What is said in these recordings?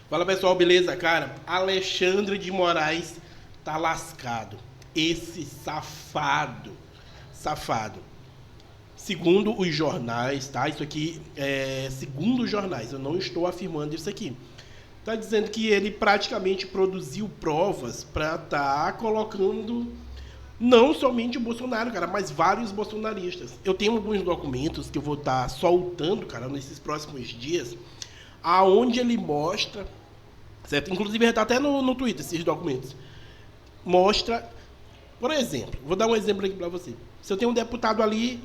Fala pessoal, beleza? Cara, Alexandre de Moraes tá lascado. Esse safado. Segundo os jornais, tá? Isso aqui é segundo os jornais, eu não estou afirmando isso aqui. Tá dizendo que ele praticamente produziu provas para estar colocando não somente o Bolsonaro, cara, mas vários bolsonaristas. Eu tenho alguns documentos que eu vou estar soltando, cara, nesses próximos dias, aonde ele mostra, certo? Inclusive está até no Twitter esses documentos. Mostra, por exemplo, vou dar um exemplo aqui para você. Se eu tenho um deputado ali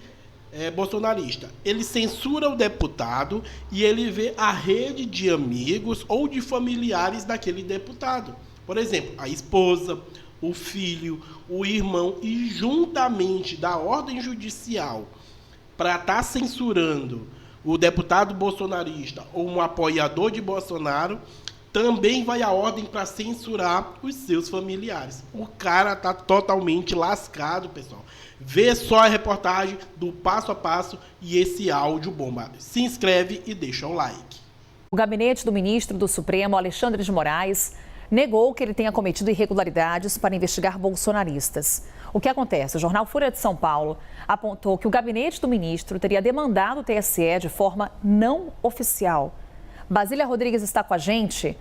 bolsonarista, ele censura o deputado e ele vê a rede de amigos ou de familiares daquele deputado. Por exemplo, a esposa, o filho, o irmão, e juntamente da ordem judicial para estar censurando o deputado bolsonarista ou um apoiador de Bolsonaro, também vai a ordem para censurar os seus familiares. O cara tá totalmente lascado, pessoal. Vê só a reportagem do passo a passo e esse áudio bomba. Se inscreve e deixa o like. O gabinete do ministro do Supremo, Alexandre de Moraes, negou que ele tenha cometido irregularidades para investigar bolsonaristas. O que acontece? O jornal Folha de São Paulo apontou que o gabinete do ministro teria demandado o TSE de forma não oficial. Basília Rodrigues está com a gente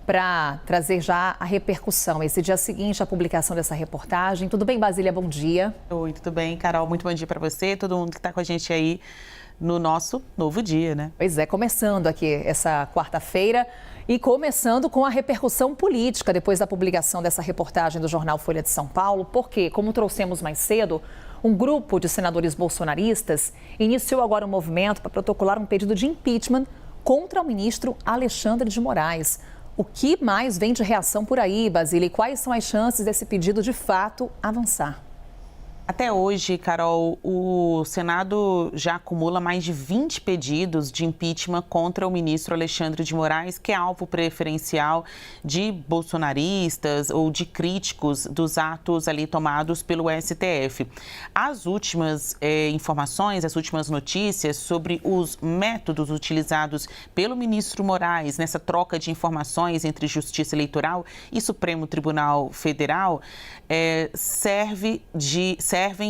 para trazer já a repercussão. Esse dia seguinte à publicação dessa reportagem. Tudo bem, Basília? Bom dia. Oi, tudo bem, Carol? Muito bom dia para você, todo mundo que está com a gente aí no nosso novo dia, né? Pois é, começando aqui essa quarta-feira e começando com a repercussão política depois da publicação dessa reportagem do jornal Folha de São Paulo, porque, como trouxemos mais cedo, um grupo de senadores bolsonaristas iniciou agora um movimento para protocolar um pedido de impeachment contra o ministro Alexandre de Moraes. O que mais vem de reação por aí, Basília? E quais são as chances desse pedido de fato avançar? Até hoje, Carol, o Senado já acumula mais de 20 pedidos de impeachment contra o ministro Alexandre de Moraes, que é alvo preferencial de bolsonaristas ou de críticos dos atos ali tomados pelo STF. As últimas informações, as últimas notícias sobre os métodos utilizados pelo ministro Moraes nessa troca de informações entre Justiça Eleitoral e Supremo Tribunal Federal servem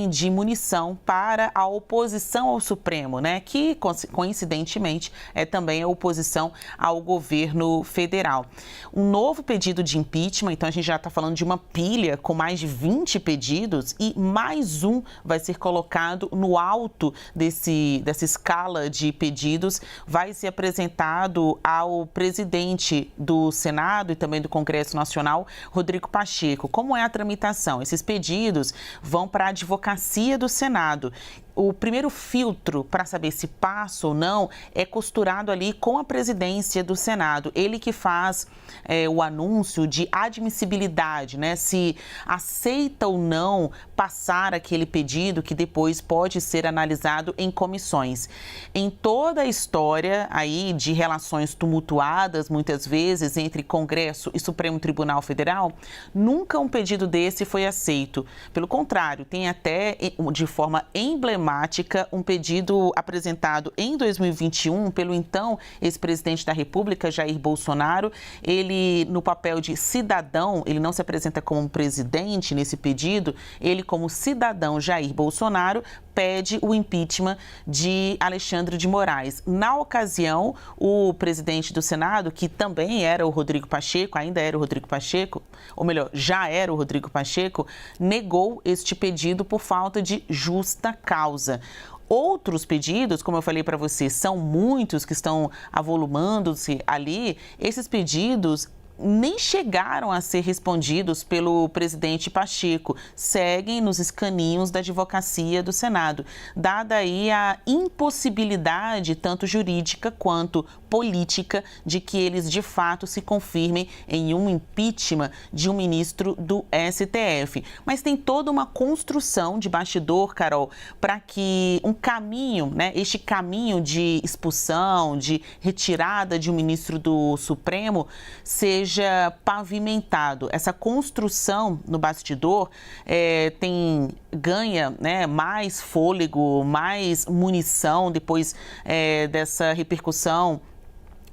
de munição para a oposição ao Supremo, né? Que, coincidentemente, é também a oposição ao governo federal. Um novo pedido de impeachment, então a gente já está falando de uma pilha com mais de 20 pedidos e mais um vai ser colocado no alto dessa escala de pedidos, vai ser apresentado ao presidente do Senado e também do Congresso Nacional, Rodrigo Pacheco. Como é a tramitação? Esses pedidos vão para a Advocacia do Senado. O primeiro filtro para saber se passa ou não é costurado ali com a presidência do Senado. Ele que faz o anúncio de admissibilidade, né? Se aceita ou não passar aquele pedido que depois pode ser analisado em comissões. Em toda a história aí de relações tumultuadas, muitas vezes, entre Congresso e Supremo Tribunal Federal, nunca um pedido desse foi aceito. Pelo contrário, tem até de forma emblemática um pedido apresentado em 2021 pelo então ex-presidente da República, Jair Bolsonaro. Ele, no papel de cidadão, ele não se apresenta como presidente nesse pedido, ele, como cidadão Jair Bolsonaro, pede o impeachment de Alexandre de Moraes. Na ocasião, o presidente do Senado, que também era o Rodrigo Pacheco, ainda era o Rodrigo Pacheco, ou melhor, já era o Rodrigo Pacheco, negou este pedido por falta de justa causa. Outros pedidos, como eu falei para você, são muitos que estão avolumando-se ali. Esses pedidos nem chegaram a ser respondidos pelo presidente Pacheco, seguem nos escaninhos da Advocacia do Senado, dada aí a impossibilidade, tanto jurídica quanto política, de que eles de fato se confirmem em um impeachment de um ministro do STF. Mas tem toda uma construção de bastidor, Carol, para que um caminho, né, este caminho de expulsão, de retirada de um ministro do Supremo, seja pavimentado. Essa construção no bastidor ganha, né, mais fôlego, mais munição depois dessa repercussão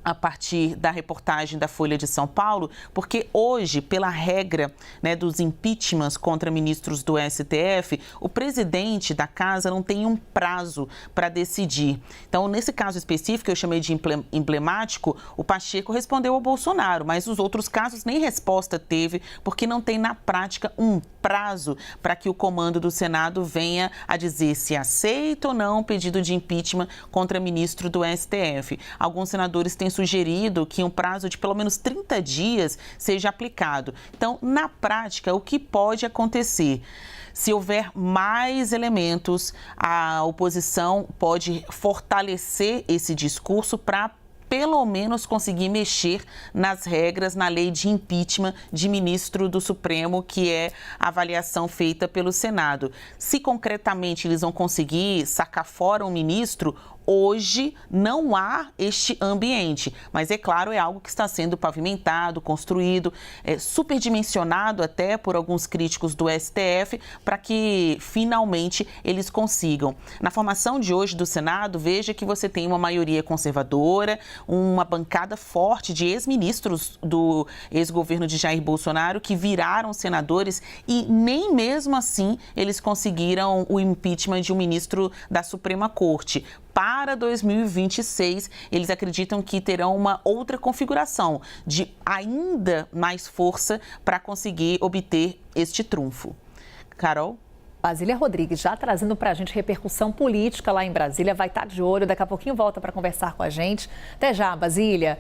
a partir da reportagem da Folha de São Paulo, porque hoje, pela regra, né, dos impeachments contra ministros do STF, o presidente da casa não tem um prazo para decidir. Então, nesse caso específico, eu chamei de emblemático, o Pacheco respondeu ao Bolsonaro, mas os outros casos nem resposta teve, porque não tem na prática um prazo para que o comando do Senado venha a dizer se aceita ou não o pedido de impeachment contra ministro do STF. Alguns senadores têm sugerido que um prazo de pelo menos 30 dias seja aplicado. Então, na prática, o que pode acontecer? Se houver mais elementos, a oposição pode fortalecer esse discurso para pelo menos conseguir mexer nas regras, na lei de impeachment de ministro do Supremo, que é a avaliação feita pelo Senado. Se concretamente eles vão conseguir sacar fora um ministro, hoje não há este ambiente, mas é claro, é algo que está sendo pavimentado, construído, superdimensionado até por alguns críticos do STF, para que finalmente eles consigam. Na formação de hoje do Senado, veja que você tem uma maioria conservadora, uma bancada forte de ex-ministros do ex-governo de Jair Bolsonaro que viraram senadores e nem mesmo assim eles conseguiram o impeachment de um ministro da Suprema Corte. Para 2026, eles acreditam que terão uma outra configuração de ainda mais força para conseguir obter este trunfo. Carol? Basília Rodrigues já trazendo para a gente repercussão política lá em Brasília. Vai estar de olho, daqui a pouquinho volta para conversar com a gente. Até já, Basília.